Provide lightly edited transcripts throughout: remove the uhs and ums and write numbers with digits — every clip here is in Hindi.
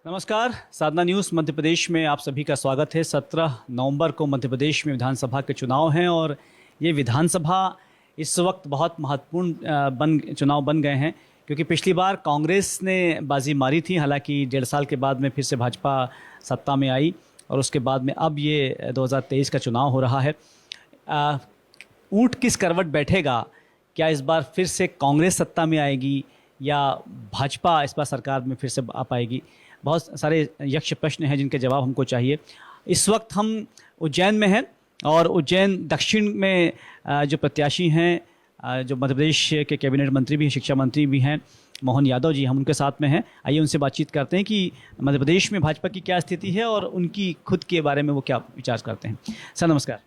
नमस्कार। साधना न्यूज़ मध्य प्रदेश में आप सभी का स्वागत है। 17 नवंबर को मध्य प्रदेश में विधानसभा के चुनाव हैं और ये विधानसभा इस वक्त बहुत महत्वपूर्ण चुनाव बन गए हैं क्योंकि पिछली बार कांग्रेस ने बाजी मारी थी। हालांकि 1.5 साल के बाद में फिर से भाजपा सत्ता में आई और उसके बाद में अब ये 2023 का चुनाव हो रहा है। ऊंट किस करवट बैठेगा? क्या इस बार फिर से कांग्रेस सत्ता में आएगी या भाजपा इस बार सरकार में फिर से आ पाएगी? बहुत सारे यक्ष प्रश्न हैं जिनके जवाब हमको चाहिए। इस वक्त हम उज्जैन में हैं और उज्जैन दक्षिण में जो प्रत्याशी हैं, जो मध्य प्रदेश के कैबिनेट मंत्री भी हैं, शिक्षा मंत्री भी हैं, मोहन यादव जी, हम उनके साथ में हैं। आइए उनसे बातचीत करते हैं कि मध्य प्रदेश में भाजपा की क्या स्थिति है और उनकी खुद के बारे में वो क्या विचार करते हैं। सर नमस्कार।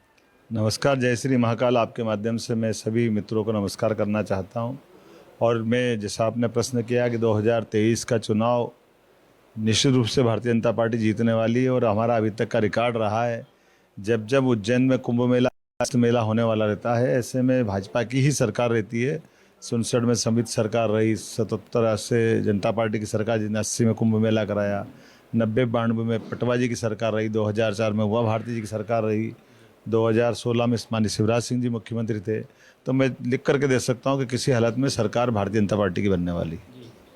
नमस्कार। जय श्री महाकाल। आपके माध्यम से मैं सभी मित्रों को नमस्कार करना चाहता हूं। और मैं जैसा आपने प्रश्न किया कि 2023 का चुनाव निश्चित रूप से भारतीय जनता पार्टी जीतने वाली है और हमारा अभी तक का रिकॉर्ड रहा है। जब जब उज्जैन में कुंभ मेला होने वाला रहता है, ऐसे में भाजपा की ही सरकार रहती है। 67 में समिति सरकार रही, 77 से जनता पार्टी की सरकार जिसने 80 में कुंभ मेला कराया, 90-92 में पटवा जी की सरकार रही, 2004 में उमा भारती जी की सरकार रही, 2016 में माननीय शिवराज सिंह जी मुख्यमंत्री थे। तो मैं लिख करके दे सकता हूँ कि किसी हालत में सरकार भारतीय जनता पार्टी की बनने वाली।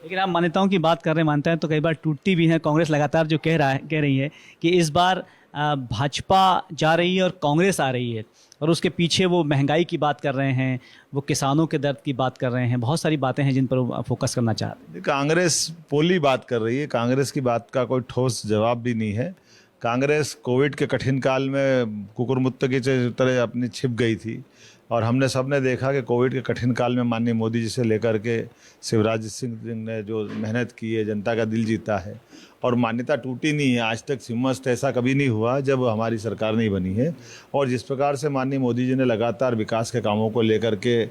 लेकिन आप मान्यताओं की बात कर रहे हैं, मानते हैं तो कई बार टूटती भी है। कांग्रेस लगातार जो कह रही है कि इस बार भाजपा जा रही है और कांग्रेस आ रही है, और उसके पीछे वो महंगाई की बात कर रहे हैं, वो किसानों के दर्द की बात कर रहे हैं, बहुत सारी बातें हैं जिन पर वो फोकस करना चाहते हैं। कांग्रेस पोली बात कर रही है। कांग्रेस की बात का कोई ठोस जवाब भी नहीं है। कांग्रेस कोविड के कठिन काल में कुकुरमुत्त की तरह अपनी छिप गई थी और हमने सबने देखा कि कोविड के कठिन काल में माननीय मोदी जी से लेकर के शिवराज सिंह ने जो मेहनत की है, जनता का दिल जीता है और मान्यता टूटी नहीं है। आज तक सिम्मस्त ऐसा कभी नहीं हुआ जब हमारी सरकार नहीं बनी है। और जिस प्रकार से माननीय मोदी जी ने लगातार विकास के कामों को लेकर के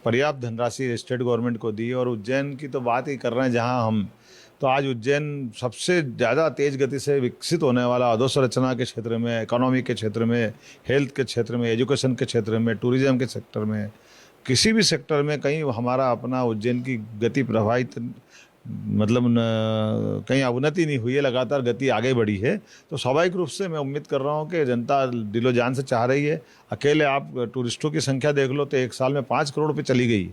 पर्याप्त धनराशि स्टेट गवर्नमेंट को दी, और उज्जैन की तो बात ही कर रहे हैं जहाँ हम, तो आज उज्जैन सबसे ज़्यादा तेज़ गति से विकसित होने वाला अधोसंरचना के क्षेत्र में, इकोनॉमी के क्षेत्र में, हेल्थ के क्षेत्र में, एजुकेशन के क्षेत्र में, टूरिज्म के सेक्टर में, किसी भी सेक्टर में कहीं हमारा अपना उज्जैन की गति प्रभावित मतलब कहीं अवनति नहीं हुई है, लगातार गति आगे बढ़ी है। तो स्वाभाविक रूप से मैं उम्मीद कर रहा हूँ कि जनता दिलो जान से चाह रही है। अकेले आप टूरिस्टों की संख्या देख लो तो एक साल में 5 करोड़ पे चली गई,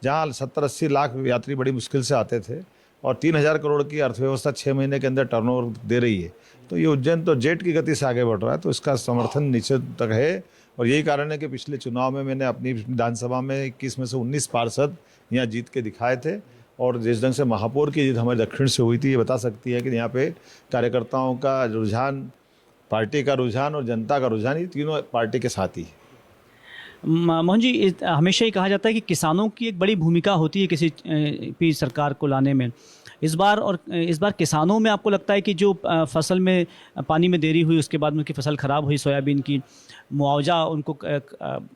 जहाँ 70-80 लाख यात्री बड़ी मुश्किल से आते थे, और 3000 करोड़ की अर्थव्यवस्था 6 महीने के अंदर टर्नओवर दे रही है। तो ये उज्जैन तो जेट की गति से आगे बढ़ रहा है, तो इसका समर्थन निश्चित तक है। और यही कारण है कि पिछले चुनाव में मैंने अपनी विधानसभा में 21 में से 19 पार्षद यहाँ जीत के दिखाए थे। और जिस ढंग से महापौर की जीत हमारे दक्षिण से हुई थी, ये बता सकती है कि यहाँ पे कार्यकर्ताओं का रुझान, पार्टी का रुझान और जनता का रुझान, ये तीनों पार्टी के साथ ही है। मोहन जी, हमेशा ही कहा जाता है कि किसानों की एक बड़ी भूमिका होती है किसी भी सरकार को लाने में। इस बार किसानों में आपको लगता है कि जो फसल में पानी में देरी हुई, उसके बाद में उनकी फसल ख़राब हुई, सोयाबीन की, मुआवजा उनको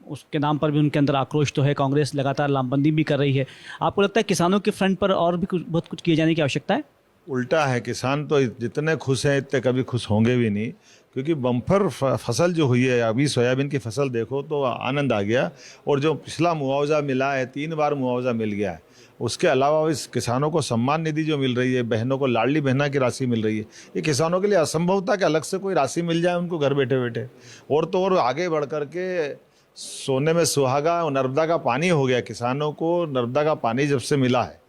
उसके नाम पर भी उनके अंदर आक्रोश तो है, कांग्रेस लगातार लामबंदी भी कर रही है। आपको लगता है किसानों के फ्रंट पर और भी बहुत कुछ किए जाने की आवश्यकता है? उल्टा है, किसान तो जितने खुश हैं इतने कभी खुश होंगे भी नहीं, क्योंकि बम्पर फसल जो हुई है, अभी सोयाबीन की फसल देखो तो आनंद आ गया। और जो पिछला मुआवजा मिला है, 3 बार मुआवजा मिल गया है। उसके अलावा इस किसानों को सम्मान निधि जो मिल रही है, बहनों को लाडली बहना की राशि मिल रही है, ये किसानों के लिए असंभव था कि अलग से कोई राशि मिल जाए उनको घर बैठे बैठे। और तो और आगे बढ़ कर के सोने में सुहागा और नर्मदा का पानी हो गया। किसानों को नर्मदा का पानी जब से मिला है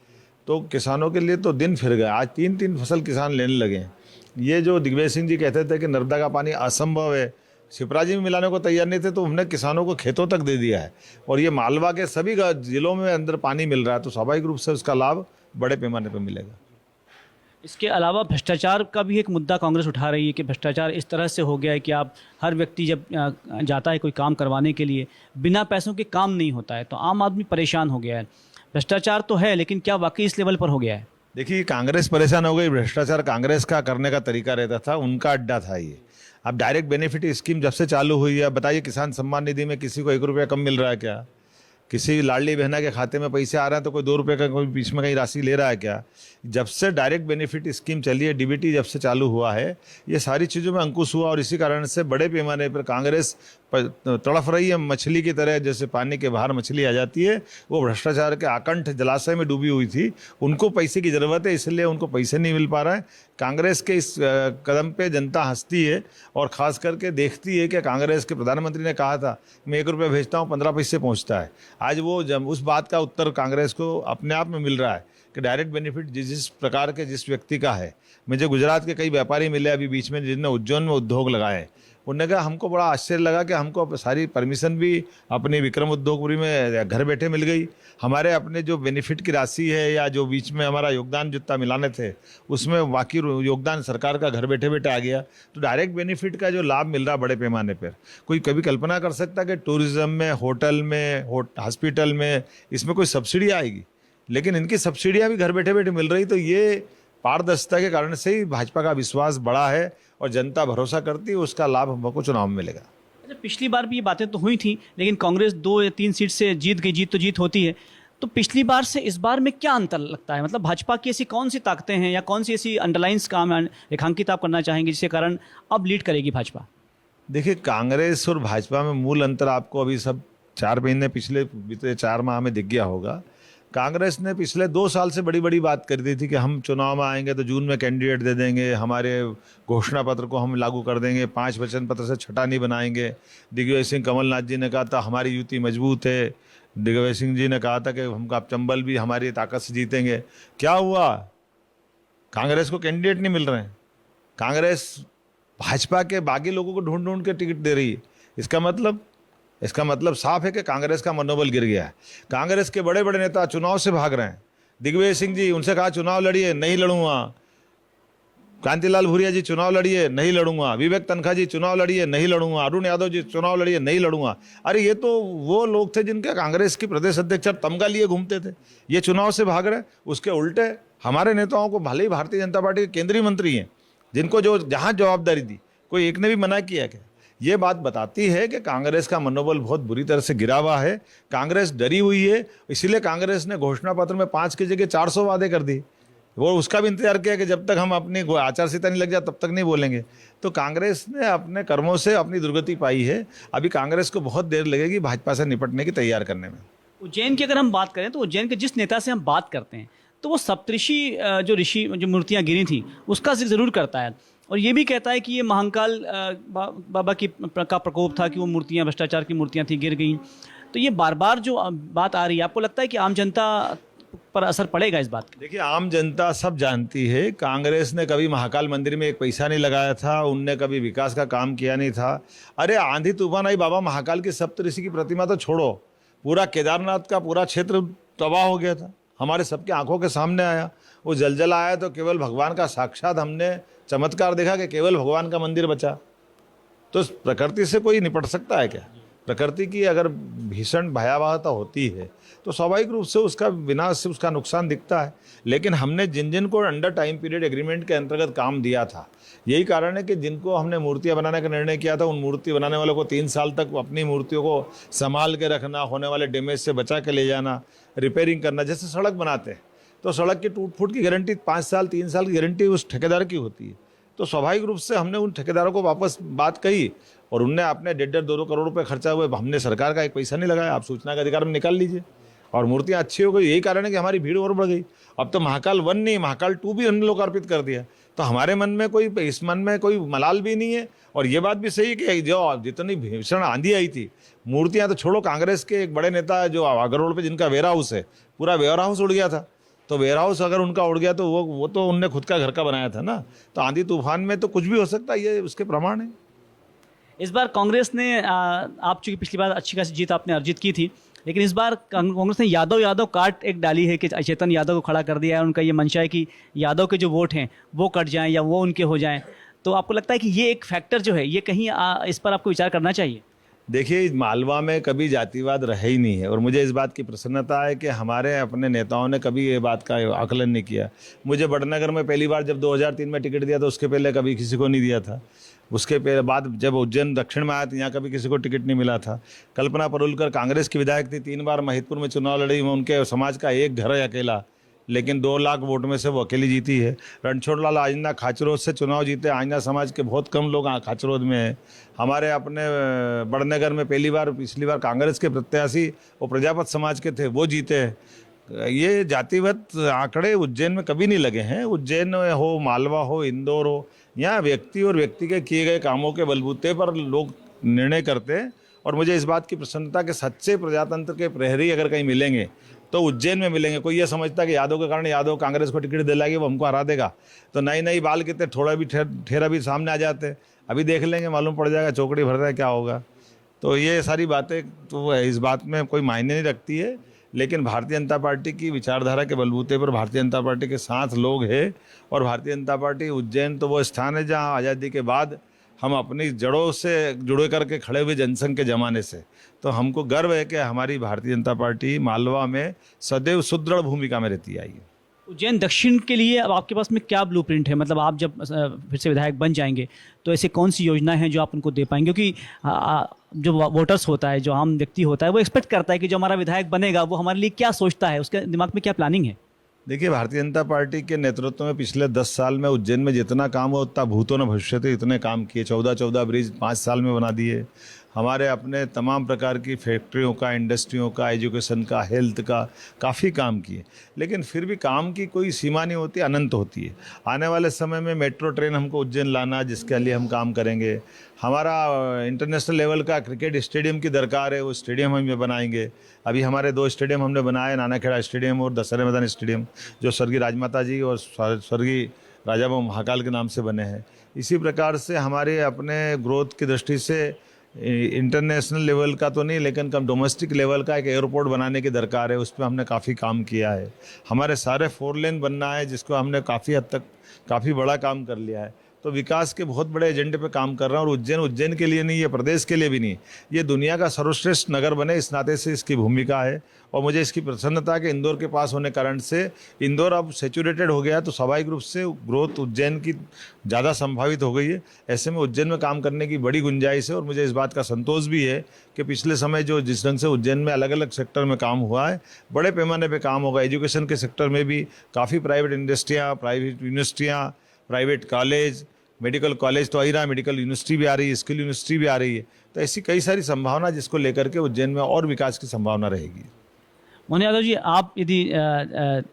तो किसानों के लिए तो दिन फिर गया। आज 3-3 फसल किसान लेने लगे हैं। ये जो दिग्विजय सिंह जी कहते थे कि नर्मदा का पानी असंभव है, शिप्रा जी में मिलाने को तैयार नहीं थे, तो हमने किसानों को खेतों तक दे दिया है। और ये मालवा के सभी जिलों में अंदर पानी मिल रहा है, तो स्वाभाविक रूप से उसका लाभ बड़े पैमाने पर मिलेगा। इसके अलावा भ्रष्टाचार का भी एक मुद्दा कांग्रेस उठा रही है कि भ्रष्टाचार इस तरह से हो गया है कि आप हर व्यक्ति जब जाता है कोई काम करवाने के लिए, बिना पैसों के काम नहीं होता है, तो आम आदमी परेशान हो गया है। भ्रष्टाचार तो है, लेकिन क्या वाकई इस लेवल पर हो गया है? देखिए, कांग्रेस परेशान हो गई। भ्रष्टाचार कांग्रेस का करने का तरीका रहता था, उनका अड्डा था ये। अब डायरेक्ट बेनिफिट स्कीम जब से चालू हुई है, बताइए किसान सम्मान निधि में किसी को 1 रुपया कम मिल रहा है क्या? किसी लाडली बहना के खाते में पैसे आ रहे हैं तो कोई 2 रुपये का कोई बीच में कहीं राशि ले रहा है क्या? जब से डायरेक्ट बेनिफिट स्कीम चली है, डीबीटी जब से चालू हुआ है, ये सारी चीज़ों में अंकुश हुआ। और इसी कारण से बड़े पैमाने पर कांग्रेस तड़फ रही है मछली की तरह, जैसे पानी के बाहर मछली आ जाती है, वो भ्रष्टाचार के आकंठ जलाशय में डूबी हुई थी। उनको पैसे की ज़रूरत है, इसलिए उनको पैसे नहीं मिल पा रहा है। कांग्रेस के इस कदम पे जनता हंसती है और ख़ास करके देखती है कि कांग्रेस के प्रधानमंत्री ने कहा था मैं 1 रुपया भेजता हूँ 15 पैसे पहुँचता है। आज वो जब उस बात का उत्तर कांग्रेस को अपने आप में मिल रहा है कि डायरेक्ट बेनिफिट जिस प्रकार के जिस व्यक्ति का है। मुझे गुजरात के कई व्यापारी मिले अभी बीच में जिनने उज्जैन में उद्योग लगाए, उन्होंने कहा हमको बड़ा आश्चर्य लगा कि हमको सारी परमिशन भी अपनी विक्रम उद्योगपुरी में घर बैठे मिल गई। हमारे अपने जो बेनिफिट की राशि है या जो बीच में हमारा योगदान जितना मिलाने थे उसमें बाकी योगदान सरकार का घर बैठे बैठे आ गया। तो डायरेक्ट बेनिफिट का जो लाभ मिल रहा बड़े पैमाने पर, कोई कभी कल्पना कर सकता कि टूरिज्म में, होटल में, हॉस्पिटल में इसमें कोई सब्सिडी आएगी, लेकिन इनकी सब्सिडियाँ भी घर बैठे बैठे मिल रही। तो ये पारदर्शिता के कारण से ही भाजपा का विश्वास बढ़ा है और जनता भरोसा करती है, उसका लाभ हमको चुनाव में मिलेगा। अच्छा, पिछली बार भी ये बातें तो हुई थी, लेकिन कांग्रेस 2 या 3 सीट से जीत गई। जीत तो जीत होती है, तो पिछली बार से इस बार में क्या अंतर लगता है? मतलब भाजपा की ऐसी कौन सी ताकतें हैं या कौन सी ऐसी अंडरलाइंस काम रेखांकित आप करना चाहेंगे जिसके कारण अब लीड करेगी भाजपा? देखिए, कांग्रेस और भाजपा में मूल अंतर आपको अभी सब 4 महीने पिछले बीते 4 माह में दिख गया होगा। कांग्रेस ने पिछले 2 साल से बड़ी बड़ी बात कर दी थी कि हम चुनाव में आएंगे तो जून में कैंडिडेट दे देंगे, हमारे घोषणा पत्र को हम लागू कर देंगे, 5 वचन पत्र से छठा नहीं बनाएंगे। दिग्विजय सिंह कमलनाथ जी ने कहा था हमारी युति मजबूत है। दिग्विजय सिंह जी ने कहा था कि हम आप चंबल भी हमारी ताकत से जीतेंगे। क्या हुआ? कांग्रेस को कैंडिडेट नहीं मिल रहे हैं। कांग्रेस भाजपा के बागी लोगों को ढूंढ ढूंढ के टिकट दे रही है। इसका मतलब साफ है कि कांग्रेस का मनोबल गिर गया है। कांग्रेस के बड़े बड़े नेता चुनाव से भाग रहे हैं। दिग्विजय सिंह जी, उनसे कहा चुनाव लड़िए, नहीं लड़ूंगा। कांतिलाल भूरिया जी, चुनाव लड़िए, नहीं लड़ूंगा। विवेक तनखा जी, चुनाव लड़िए, नहीं लड़ूंगा। अरुण यादव जी, चुनाव लड़िए, नहीं लड़ूंगा। अरे ये तो वो लोग थे जिनके कांग्रेस की प्रदेश अध्यक्ष तमगा लिए घूमते थे, ये चुनाव से भाग रहे। उसके उल्टे हमारे नेताओं को, भले ही भारतीय जनता पार्टी के केंद्रीय मंत्री हैं, जिनको जो जहाँ जवाबदारी दी, कोई एक ने भी मना किया क्या? ये बात बताती है कि कांग्रेस का मनोबल बहुत बुरी तरह से गिरा हुआ है। कांग्रेस डरी हुई है, इसीलिए कांग्रेस ने घोषणा पत्र में 5 की जगह 400 वादे कर दी। वो उसका भी इंतजार किया कि जब तक हम अपनी आचार संहिता नहीं लग जाए तब तक नहीं बोलेंगे। तो कांग्रेस ने अपने कर्मों से अपनी दुर्गति पाई है। अभी कांग्रेस को बहुत देर लगेगी भाजपा से निपटने की तैयार करने में। उज्जैन की अगर हम बात करें तो उज्जैन के जिस नेता से हम बात करते हैं तो वो सप्तऋषि जो मूर्तियाँ गिरी थी उसका जिक्र जरूर करता है, और ये भी कहता है कि ये महाकाल बाबा का प्रकोप था कि वो मूर्तियाँ भ्रष्टाचार की मूर्तियाँ थी, गिर गई। तो ये बार बार जो बात आ रही है, आपको लगता है कि आम जनता पर असर पड़ेगा इस बात का? देखिए, आम जनता सब जानती है, कांग्रेस ने कभी महाकाल मंदिर में एक पैसा नहीं लगाया था, उनने कभी विकास का काम किया नहीं था। अरे आंधी तूफान आई, बाबा महाकाल की सप्तऋषि की प्रतिमा तो छोड़ो, पूरा केदारनाथ का पूरा क्षेत्र तबाह हो गया था, हमारे सबके आंखों के सामने आया। वो जलजला आया तो केवल भगवान का साक्षात हमने चमत्कार देखा कि केवल भगवान का मंदिर बचा। तो प्रकृति से कोई निपट सकता है क्या? प्रकृति की अगर भीषण भयावहता होती है तो स्वाभाविक रूप से उसका विनाश से उसका नुकसान दिखता है। लेकिन हमने जिन जिन को अंडर टाइम पीरियड एग्रीमेंट के अंतर्गत काम दिया था, यही कारण है कि जिनको हमने मूर्तियां बनाने का निर्णय किया था, उन मूर्ति बनाने वालों को 3 साल तक अपनी मूर्तियों को संभाल के रखना, होने वाले डैमेज से बचा के ले जाना, रिपेयरिंग करना। जैसे सड़क बनाते हैं तो सड़क की टूट फूट की गारंटी 5 साल 3 साल की गारंटी उस ठेकेदार की होती है। तो स्वाभाविक रूप से हमने उन ठेकेदारों को वापस बात कही और उनने अपने 1.5-2 करोड़ रुपए खर्चा हुए, हमने सरकार का एक पैसा नहीं लगाया। आप सूचना का अधिकार में निकाल लीजिए और मूर्तियाँ अच्छी हो गई। यही कारण है कि हमारी भीड़ और बढ़ गई। अब तो महाकाल 1 नहीं, महाकाल 2 भी हमने लोकार्पित कर दिया। तो हमारे मन में इस मन में कोई मलाल भी नहीं है। और ये बात भी सही है कि जो जितनी भीषण आंधी आई थी, मूर्तियाँ तो छोड़ो, कांग्रेस के एक बड़े नेता जो आगरा रोड पे जिनका वेयर हाउस है, पूरा वेयर हाउस उड़ गया था। तो वेयर हाउस अगर उनका उड़ गया तो वो तो उनने खुद का घर का बनाया था ना। तो आंधी तूफान में तो कुछ भी हो सकता है, ये उसके प्रमाण है। इस बार कांग्रेस ने आप चूंकि पिछली बार अच्छी खासी जीत आपने अर्जित की थी, लेकिन इस बार कांग्रेस ने यादव कार्ड एक डाली है कि चेतन यादव को खड़ा कर दिया है। उनका ये मंशा है कि यादव के जो वोट हैं वो कट जाएं या वो उनके हो जाएं। तो आपको लगता है कि ये एक फैक्टर जो है ये कहीं इस पर आपको विचार करना चाहिए? देखिए, मालवा में कभी जातिवाद रहा ही नहीं है और मुझे इस बात की प्रसन्नता है कि हमारे अपने नेताओं ने कभी ये बात का आकलन नहीं किया। मुझे बड़नगर में पहली बार जब 2003 में टिकट दिया तो उसके पहले कभी किसी को नहीं दिया था। उसके बाद जब उज्जैन दक्षिण में आया तो यहाँ कभी किसी को टिकट नहीं मिला था। कल्पना परुलकर कांग्रेस की विधायक थी, 3 बार महिदपुर में चुनाव लड़ी, उनके समाज का एक घर है अकेला, लेकिन 2 लाख वोट में से वो अकेली जीती है। रणछोड़लाल आजना खाचरोद से चुनाव जीते। आजना समाज के बहुत कम लोग खाचरोद में हैं। हमारे अपने बड़नगर में पिछली बार कांग्रेस के प्रत्याशी वो प्रजापत समाज के थे, वो जीते हैं। ये जातिगत आंकड़े उज्जैन में कभी नहीं लगे हैं। उज्जैन हो, मालवा हो, इंदौर हो, यहाँ व्यक्ति और व्यक्ति के किए गए कामों के बलबूते पर लोग निर्णय करते हैं। और मुझे इस बात की प्रसन्नता कि सच्चे प्रजातंत्र के प्रहरी अगर कहीं मिलेंगे तो उज्जैन में मिलेंगे। कोई ये समझता कि यादव के कारण यादव कांग्रेस को टिकट दिलाएगी, वो हमको हरा देगा, तो नई बाल कितने थोड़ा भी ठेरा भी सामने आ जाते। अभी देख लेंगे, मालूम पड़ जाएगा चौकड़ी भर रहा है क्या होगा। तो ये सारी बातें तो इस बात में कोई मायने नहीं रखती है। लेकिन भारतीय जनता पार्टी की विचारधारा के बलबूते पर भारतीय जनता पार्टी के साथ लोग हैं। और भारतीय जनता पार्टी उज्जैन तो वो स्थान है जहाँ आज़ादी के बाद हम अपनी जड़ों से जुड़े करके खड़े हुए जनसंघ के ज़माने से, तो हमको गर्व है कि हमारी भारतीय जनता पार्टी मालवा में सदैव सुदृढ़ भूमिका में रहती आई है। उज्जैन दक्षिण के लिए अब आपके पास में क्या ब्लूप्रिंट है? मतलब आप जब फिर से विधायक बन जाएंगे तो ऐसे कौन सी योजनाएं हैं जो आप उनको दे पाएंगे? क्योंकि जो वोटर्स होता है, जो आम व्यक्ति होता है, वो एक्सपेक्ट करता है कि जो हमारा विधायक बनेगा वो हमारे लिए क्या सोचता है, उसके दिमाग में क्या प्लानिंग है। देखिए, भारतीय जनता पार्टी के नेतृत्व में पिछले 10 साल में उज्जैन में जितना काम हुआ उतना भूतों न भविष्यति इतने काम किए। 14 ब्रिज 5 साल में बना दिए। हमारे अपने तमाम प्रकार की फैक्ट्रियों का, इंडस्ट्रियों का, एजुकेशन का, हेल्थ का काफ़ी काम किए। लेकिन फिर भी काम की कोई सीमा नहीं होती, अनंत होती है। आने वाले समय में मेट्रो ट्रेन हमको उज्जैन लाना, जिसके लिए हम काम करेंगे। हमारा इंटरनेशनल लेवल का क्रिकेट स्टेडियम की दरकार है, वो स्टेडियम हम बनाएंगे। अभी हमारे 2 स्टेडियम हमने बनाए, नानाखेड़ा स्टेडियम और दशहरा मैदान स्टेडियम, जो स्वर्गीय राजमाता जी और स्वर्गीय राजा महाकाल के नाम से बने हैं। इसी प्रकार से हमारे अपने ग्रोथ की दृष्टि से इंटरनेशनल लेवल का तो नहीं, लेकिन कम डोमेस्टिक लेवल का एक एयरपोर्ट बनाने की दरकार है। उस पर हमने काफ़ी काम किया है। हमारे सारे 4 लेन बनना है, जिसको हमने काफ़ी हद तक काफ़ी बड़ा काम कर लिया है। तो विकास के बहुत बड़े एजेंडे पे काम कर रहा है। और उज्जैन के लिए नहीं, ये प्रदेश के लिए भी नहीं, ये दुनिया का सर्वश्रेष्ठ नगर बने, इस नाते से इसकी भूमिका है। और मुझे इसकी प्रसन्नता कि इंदौर के पास होने कारण से इंदौर अब सेचुरेटेड हो गया, तो स्वाभाविक रूप से ग्रोथ उज्जैन की ज़्यादा संभावित हो गई है। ऐसे में उज्जैन में काम करने की बड़ी गुंजाइश है। और मुझे इस बात का संतोष भी है कि पिछले समय जो जिस ढंग से उज्जैन में अलग अलग सेक्टर में काम हुआ है, बड़े पैमाने पर काम होगा। एजुकेशन के सेक्टर में भी काफ़ी प्राइवेट इंडस्ट्रियाँ, प्राइवेट यूनिवर्सिटियाँ, प्राइवेट कॉलेज, मेडिकल कॉलेज तो आ ही रहा है, मेडिकल यूनिवर्सिटी भी आ रही है, स्किल यूनिवर्सिटी भी आ रही है। तो ऐसी कई सारी संभावना जिसको लेकर के उज्जैन में और विकास की संभावना रहेगी। मोहन यादव जी, आप यदि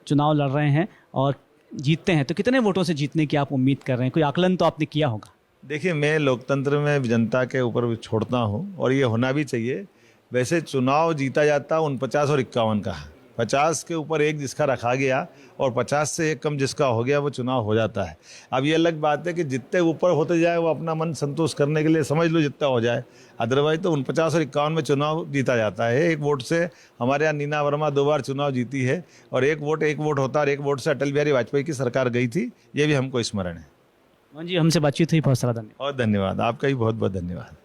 चुनाव लड़ रहे हैं और जीतते हैं तो कितने वोटों से जीतने की आप उम्मीद कर रहे हैं? कोई आकलन तो आपने किया होगा। देखिए, मैं लोकतंत्र में जनता के ऊपर छोड़ता हूँ और ये होना भी चाहिए। वैसे चुनाव जीता जाता 49 और 51 का, 50 के ऊपर एक जिसका रखा गया और 50 से एक कम जिसका हो गया वो चुनाव हो जाता है। अब ये अलग बात है कि जितने ऊपर होते जाए वो अपना मन संतोष करने के लिए समझ लो जितना हो जाए, अदरवाइज तो 49 और 51 में चुनाव जीता जाता है। एक वोट से हमारे यहाँ नीना वर्मा 2 बार चुनाव जीती है और एक वोट होता और एक वोट से अटल बिहारी वाजपेयी की सरकार गई थी, ये भी हमको स्मरण है। मोहन जी, हमसे बातचीत हुई, बहुत सारा धन्यवाद। और धन्यवाद, आपका भी बहुत बहुत धन्यवाद।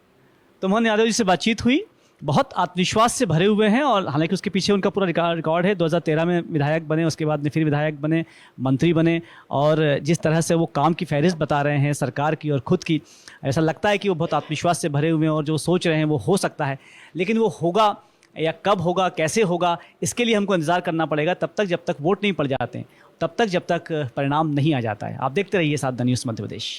तो मोहन यादव जी से बातचीत हुई, बहुत आत्मविश्वास से भरे हुए हैं। और हालांकि उसके पीछे उनका पूरा रिकॉर्ड है। 2013 में विधायक बने, उसके बाद में फिर विधायक बने, मंत्री बने, और जिस तरह से वो काम की फहरिस्त बता रहे हैं सरकार की और खुद की, ऐसा लगता है कि वो बहुत आत्मविश्वास से भरे हुए हैं और जो सोच रहे हैं वो हो सकता है। लेकिन वो होगा या कब होगा, कैसे होगा, इसके लिए हमको इंतज़ार करना पड़ेगा। तब तक जब तक वोट नहीं पड़ जाते हैं, तब तक जब तक परिणाम नहीं आ जाता है। आप देखते रहिए साधना न्यूज़ मध्य प्रदेश।